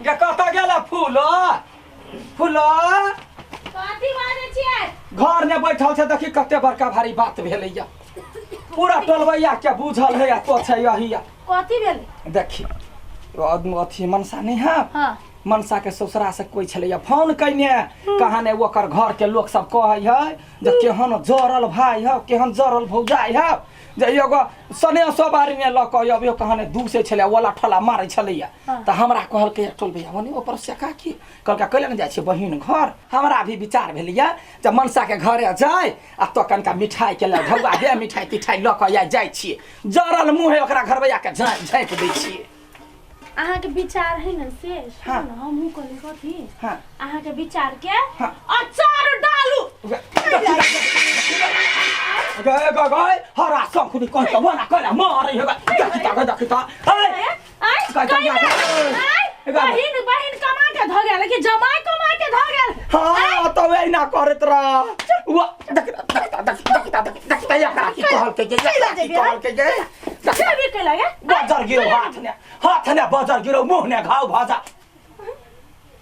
गे कत गेला फूलो फूलो कथी बाजै छियै? घर ने बैठल छे देखी कते बड़का भारी बात भेलैया पूरा टोलबैया के बुझल है तो छै यही कथी भेलै? देखी अथी मनसा नहीं है हां मनसा के ससुरा से कोई छलैया फोन कइने कहाँ ने ओकर घर के लोग सब कहै है जे केहन जरल भाई है केहन जरल भौजाई है जे एगो सने सवारी ने ल क अबियो कहाँ ने दू से छले वाला ठला मारै छलैया त हमरा कहल के टोल भैया ओने ऊपर से का की कहलका कइले न जाय छै बहिन घर हमरा भी विचार भेलैया जे मनसा के घरे जाय आ तो कनका मिठाई के ल ढौआ दे मिठाई तिठाई ल क जाय छिए जरल मुंह है ओकरा घरबैया के झाँप दै छिए अहाँ के विचार है न से हाँ। सुन हमहु कहले कथी हां अहाँ के विचार के हाँ। अचार डालू गए गए हरा संकुनी कह त बना कला मारै हेगा देखि त बहिन बहिन कमा के ध गेल कि जमाई कमा के ध गेल? हां त वही ना करत र वा देखि या की कहल के कहल के भी के लगे बजर गिरो हाथ ने बजर गिरो मुंह ने घाव भाजा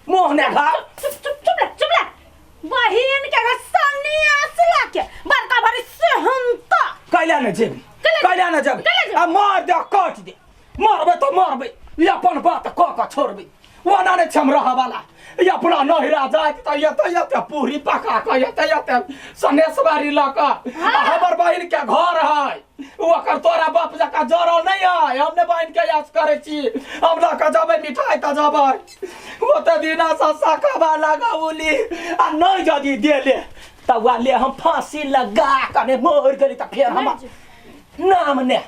मुंह ने घाव चुप ले बहिन के सन्नी असला के बड़का भरी सेहंता कैला न जेबी आ मार दे काट दे मारबे तो मारबे या अपन बात क छोड़बे वना ने छम रहा वाला या अपना नहिरा जात त या पूरी पका क या सनेसवारी ल क हमर बहिन के घर है ओकर तोरा बाप जका जरल नहीं है हमने बहिन के याद करे छी हमरा का जबे मिठाई त जबे वो त दिना ससा खाबा लगाउली आ नहीं जदी देले त वाले हम फांसी लगा कने मोर गली त फेर हम नाम ने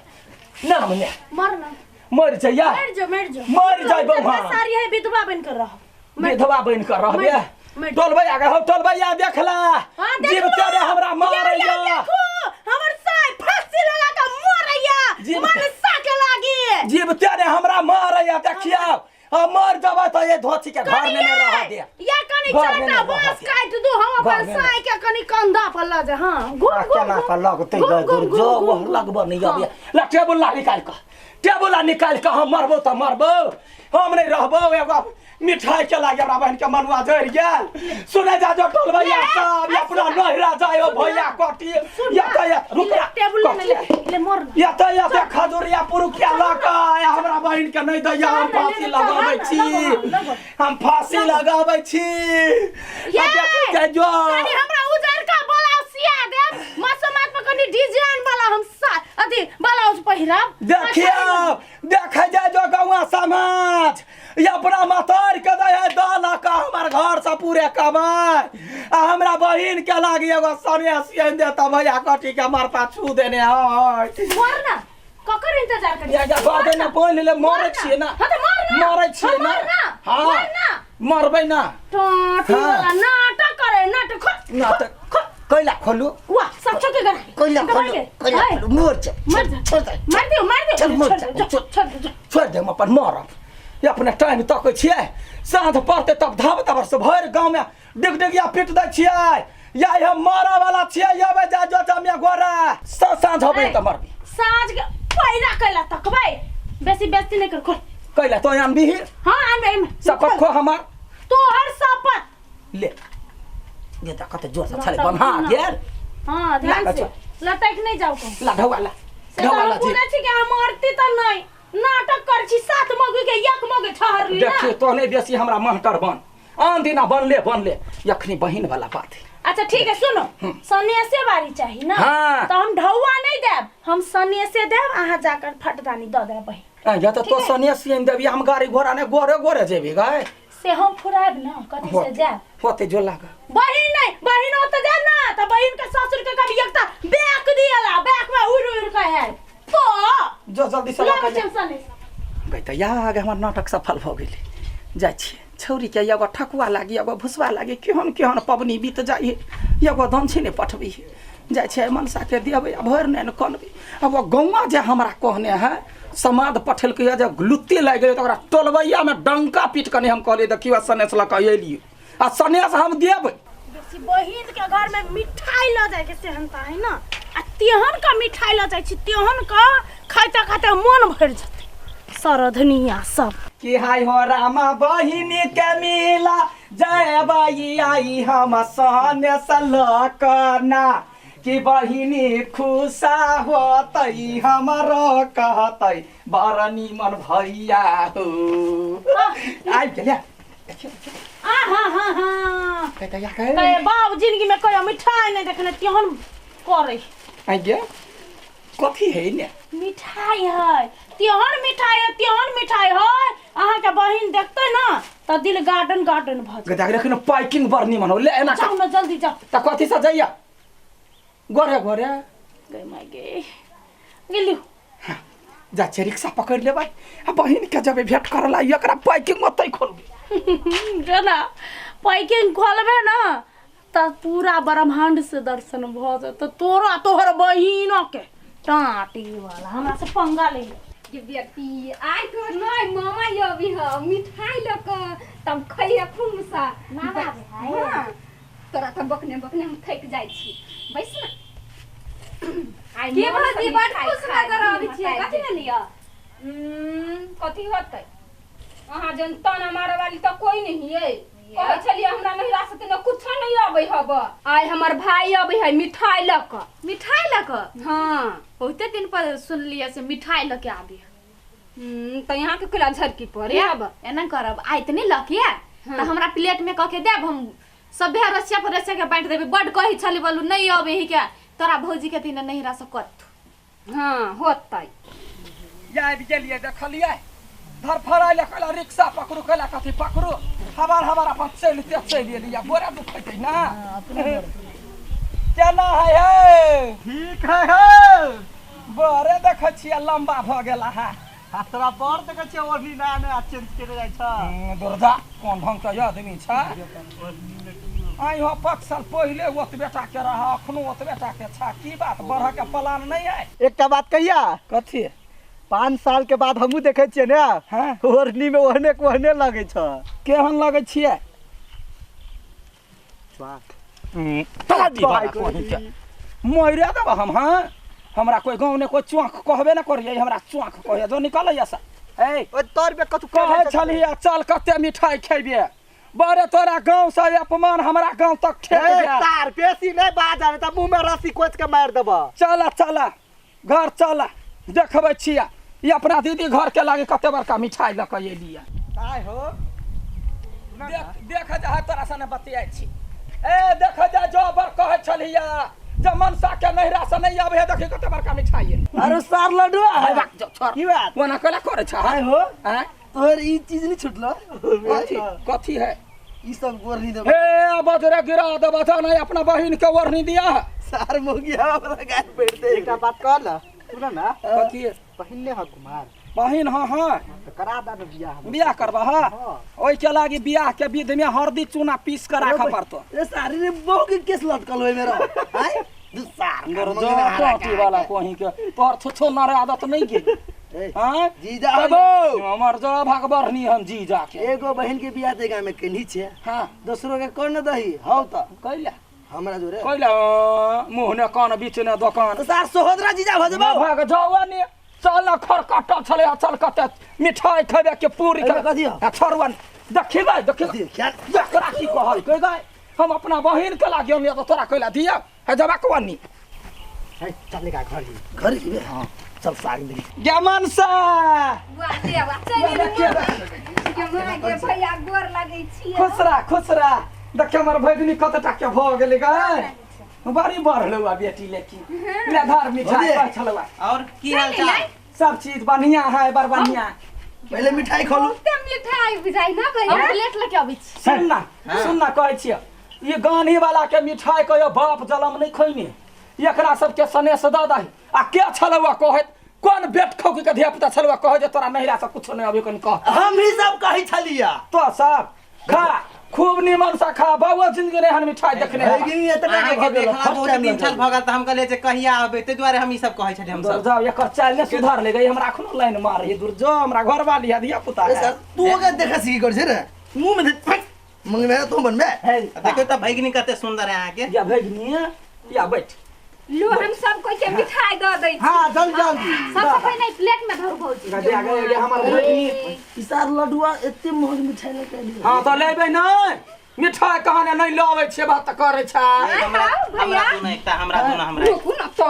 मरना मर जाइया मर जो मर जाय बउहा सारी है विधवा बन कर रहो विधवा बन कर रहबे टोलबैया के टोलबैया देखला जीव तेरे हमरा मारैया हमर साय फांसी लगा के मारैया मनसा के लागी जीव तेरे हमरा मारैया देखिया हम मर जाबा त ये धोती के घर में न रह दे या कनी चलता बस काट दो हम अपन साय के कनी कंधा पर ल जा हां गुड़ केना का लगते गुड़ जो वो लगबो नहीं अबे ला टेबुल निकाल के हम मरबो त मरबो हम नहीं रहबो एगो मिठाई के लागे हमरा बहन के मनुआ जर गेल सुने जा जो टोलबैया सब अपना नहिरा जायो भैया कटी या रुक टेबुल ले मर या खजुरिया पुरुखिया लका हमरा बहन के नहीं दैया हम फांसी लगाबै छी ये देख जो कनी हमरा उजर का ब्लाउसिया दे मसमात में कनी डिजाइन वाला हम अथी ब्लाउज पहिरब देखे जा जो गौवा समाज या अपना मातार के दे दाना का हमर घर से पूरे कमाय आ हमरा बहिन के लागी एगो सन्यासी दे त भैया कटी के मारता छू देने है मरना ककर इंतजार कर या बादे न बोल ले मरै छिए ना मरै छिए ना हां मरबै ना वाला नाटक करे नाटक कैला खोलू वाह सब छोके कर कैला खोलू मोर छोड़ मार दे छोड़ दे हम अपन मरब ये अपने टाइम तक छिए साँझ पड़ते तब धाब से भर गांव में डिगडिगिया पीट दै छिए या हम मारा वाला छिए याबे जा जो जमिया गोरा साँझ होबे त मरबी साँझ के पैरा कैला तकबै बेसी बेइज्जती नहीं कर खोल कैला तो आनबी हां आनबे शपथ खो हमार तोहर शपथ ले ये त कते जोर से छले बन्हा गेल हां ध्यान से लटक नहीं जाओ को ला ढवाला जी पूरा छी के हम मरती त नहीं नाटक कर छी सात मगु के एक मगु ठहरली ना देखिए तो नहीं बेसी हमरा महटर बन आन दिना बनले यखनी बहिन वाला बात है अच्छा ठीक है सुनो सन्यासे बारी चाहिए ना हाँ। तो हम ढौआ नहीं देब हम सन्यासे देब आहा जाकर फटदानी द देब बहिन या तो सन्यासी देबी हम गाड़ी घोड़ा ने गोरे जेबी गए से हम फुराब ना कथि से जाब होते जो लागा बहिन होत जा ना तो बहिन के ससुर के कभी एकटा बैक दियला बैक में उड़ के है तो जो जल्दी से लागा सन्यास गई त या आगे हमर नाटक सफल भ गेल जाय छी छौरी के एगो ठकुआ लागी एगो भुसवा लागी केहन पबनी बीत जाई एगो दंछी ने पठबी जाय छै मनसा के देबै भर ने कनबी अब गौवा जे हमरा कहने है समाद पठल के जे लुत्ती लाग गेलै त ओकरा टोलबैया में डंका पीट कने हम कहले देखियो सनेस लका एलियो आ सनेस हम देबै बहिन के घर में मिठाई ल जाए के सेहनता है ना आ तेहन का मिठाई ल जाए छी तेहन का खाते खाते मन भर जते सरधनिया सब कि हाय हो रामा बहिनी के मिला जय बाई आई हम सने सलकना कि बहिनी खुशा होतै हमरो कहतै बड़ निमन भैया हो आइ गेल्या कहे बाबू जिंदगी में कहियो मिठाई नहीं देखने केहन करे आइ गे कथी है ने मिठाई है तेहन मिठाई है अहाँ के बहिन देखते ना तो दिल गार्डन गार्डन भ गदा रखन पाइकिंग बड़ निमन हो ले एना जाओ ना जल्दी जाओ त कथी से जाइया गोरे गोरे गए माय गे गेलु जा छै रिक्शा पकड़ लेबै आ बहिन के जब भेट करला एकरा पाइकिंग मत खोलबे जना पाइकिंग खोलबे ना त पूरा ब्रह्मांड से दर्शन भ जात तोरा तोहर बहिन के टाटी वाला हमरा से पंगा ले ये बेटी आई तो नहीं मामा ये भी है मिठाई लक तब खइया खूब सा ना बाबू हां तोरा त बकने बकने हम थक जाय छी बैस ना आई के भाजी बड़ खुश नजर आबै छी कथि न लिया कथि होतै अहाँ जन ताना मारे वाली त कोई नहीं है कहै छलिए हमरा महिला से न कुछ नहीं आबै हब आई हमर भाई आबै है मिठाई लक हां बहुते दिन पर सुन लिया से मिठाई लके आबे त यहाँ के कला झरकी पर अब एना करब आइ त नहीं लकिया त हमरा प्लेट में क के देब हम सब रसिया पर रसिया के बांट देबे बड कहि छली बोलू नहीं आबे ही के तोरा भौजी के दिन नहीं रह सकत हां होतै या भी गेलिए देखलिए धर फराइल कला रिक्शा पकड़ू कला कथी पकड़ू हमार अपन चलिए लिया बोरा दुखैते ना केना है ठीक है बोरे देखै छियै लंबा भ गेला है तोरा बड़ देखै छियै ओढ़नी नया नया चेंज करे जाइ छ दुर्गा कोन ढंग के आदमी छ आई हो 5 साल पहले ओत बेटा के रहा अखनो ओत बेटा के छ की बात बढ़ के प्लान नहीं है एकटा बात कहिया कथी 5 साल के बाद हमहू देखै छियै ने हां ओढ़नी में ओहने लगै छ केहन लगै छियै स्वाद तादी वाला कोही के मोइरा देब हम हां हमरा कोई गांव ने कोई चौंक कहबे न करिए हमरा चौंक कहिए जो निकलैया सा ए ओ तोर पे कतु कहै छलिए चल कते मिठाई खेबे बड़े तोरा गांव से अपमान हमरा गांव तक ठेक गया तार बेसी नहीं बाज आवे त मुंह में रस्सी कोच के मार देब चला घर चला देखबै छिया ये अपना दीदी घर के लागे कते बड़का मिठाई ल के एलिया काय हो देख जा तोरा सने बतियाइ छी ए देख जा जो बर कहै छलिया जे मनसा के नहिरा से नहीं आबे देखि कते बड़का मिठाई अरे सार लड्डू है बाक जो छोड़ की बात ओना कला करे छ काय हो हैं तोर ई चीज नहीं छुटलो कथी है ई सब ओढ़नी देब हे बजरे गिरा देब त नहीं अपना बहिन के ओढ़नी दिया सार मोगिया हमरा गाय पेड़ दे एकटा बात कह ल सुन ना कथी पहिने ह कुमार बहिन हां करा दा बियाह बियाह करबा हां ओइ के लागी बियाह के विध में हरदी चूना पीस के राख पड़तो ए सारी रे बहु के केस लटकल होय मेरा हैं दुसार टोटी वाला कोही के तोर छछो नारे आदत नहीं के हां जीजा हमर जो भगवरनी हम जीजा के एगो बहन के बियाह देगा में केनी छे हां दूसरो के कोन दही हौ त कैला हमरा जोरे कैला मुंह ने कान बीच ने दुकान तो सार सोहदरा जीजा भ जबो भाग जवानी चल खरकट छले चल कते मिठाई खेबे के पूरी के कथि हो छोरवन देखि क्या देखरा की कहल कह गए हम अपना बहिन के लागी हम तो तोरा कैला दिया है जबा कवनी है चल का घर ही हां चल साग दे जमन सा वाह दे वाह चल के मां के भैया गोर लागै छी खुसरा देख हमर भगनी कतटा के भ गेलै गए बड़ी बढ़लवा बेटी लेकी ले धार मिठाई पर छलवा और की हाल चाल सब चीज बढ़िया है बड़ बढ़िया पहले मिठाई खोलू ते मिठाई बुझाई ना भैया हम प्लेट लेके आबै छी सुन ना कहै छियै ये गानी वाला के मिठाई कहियो बाप जलम नहीं खैनी एकरा सब के सनेस द दही आ के छलवा कहत कोन बेट खौकी के धिया पुता छलवा कह जे तोरा नहिरा से कुछ नहीं अबे कन कह हम ही सब कहि छलिया तो सब खा खूब निमन सा खा बाबू जिंदगी रे हन मिठाई देखने है कि इतना के देखला बहुत दिन चल भगल त हम कहले जे कहिया आबे ते द्वारे हम ई सब कहै छथि हम सब जाओ एकर चाल ने सुधार ले गई हमरा अखनो लाइन मार ये दूर जो हमरा घर वाली धिया पुता ए सर तू के देखा सी कर छे रे मुंह में मंग मेरा तो बन में है देखो त भैगनी कते सुंदर है आके या भेजनी या बैठ लो हम सब कोई के मिठाई दे दै छी हां जल्दी सबसे पहले प्लेट में धर भौजी गजे आगे हमर भैनी इसार लडुआ एते महग मिठाई ले के लिए हां तो लेबै नहीं मिठाई कहां नहीं लावे छे बात करे छै हमरा दू ना एकटा हमरा दू ना हमरा रुकू ना तो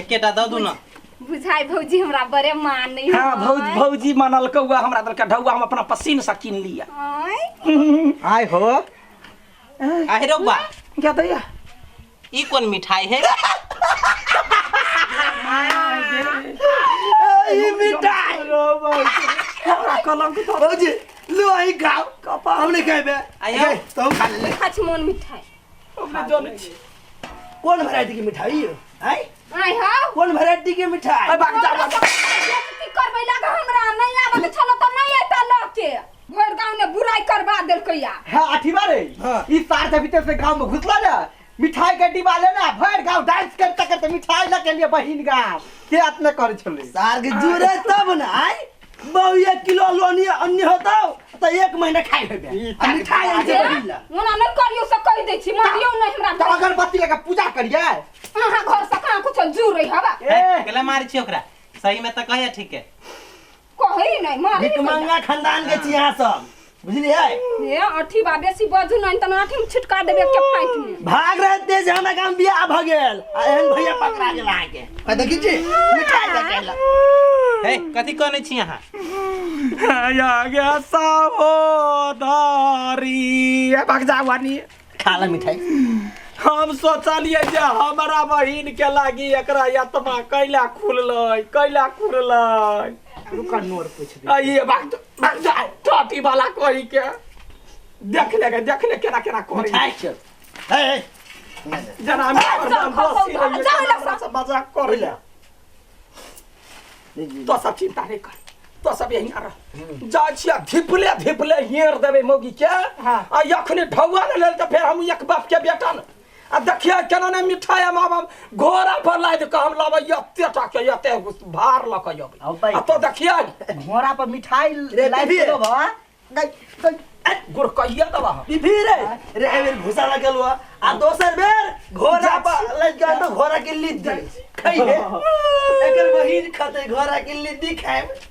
एकेटा द दू ना बुझाई भौजी हमरा बड़े मान नहीं हां भौजी मानल कौआ हमरा दल का ढौआ हम अपना पसीन से किन लिया आय हो आहे रो बा क्या दैया ई कौन मिठाई है ई मिठाई हमरा कलम के तो भौजी लो आई खाओ कपा हमने कहबे आयो तो खा ले खाच मन मिठाई हमने जाने छी कौन वैरायटी की मिठाई है हैं आई हां कौन वैरायटी की मिठाई ए बाग जा की करबै लगा हमरा नहीं आबे के छलो त नहीं एता लके भर गांव ने बुराई करबा देल कहिया हां आठी बारे ई सार के भीतर से गांव में घुसला ना मिठाई के डिब्बा लेना भर गांव डांस करते करते मिठाई ला के लिए बहिन गांव के अतना करे छले सार के जुरे तब ना आई बहु 1 किलो लोनी अन्य होता तो 1 महीना खाई हेबे मिठाई आजे बहिला ओना नहीं करियो से कह दे छी मारियो नहीं हमरा तो अगरबत्ती लगा पूजा करिए हां घर से कहां कुछ जुर रही हवा केला मारी छी ओकरा सही में त कहया ठीक है कहि नहीं मारी भिकमंगा खानदान के छी यहां सब बुझलिए ए अठी बा बेसी बजू नहीं त अठी में छिटका देबे के फाइट में भाग रहे थे जे हमरा गांव बियाह भ गेल आ एहन भैया पकड़ा गेल आके आ देखी छी मिठाई ला केला हे कथि कहने छी अहाँ आ गया सावधारी ए बाग जा वानी खा ला मिठाई हम सोचलिए जे हमरा बहिन के लागी एकरा यत्मा कैला खुललै रुका नोर पूछ दे आ ये बाग जा टोटी वाला कहि के देख ले केना केना करी मिठाई चल हे जना हम सब मजाक कर ले तो सब चिंता नहीं कर तो सब यहीं आ रहा जा छिया धिपले हेर देबे मौगी के आ यखने ढौआ ले लेल त फेर हम एक बाप के बेटा न आ देखिए केना ने मिठाई मां घोड़ा पर लाद के हम लाबै यते टाके यते भार ल के जब आ तो देखिए घोड़ा पर मिठाई लाद दो बा गुड़ कहिया दबा फिर रे एबेर घुसा लगलवा आ दोसर बेर घोड़ा पर लग गया तो घोड़ा के लीद दे खइए एकर बहिन खते घोड़ा के लीद खाए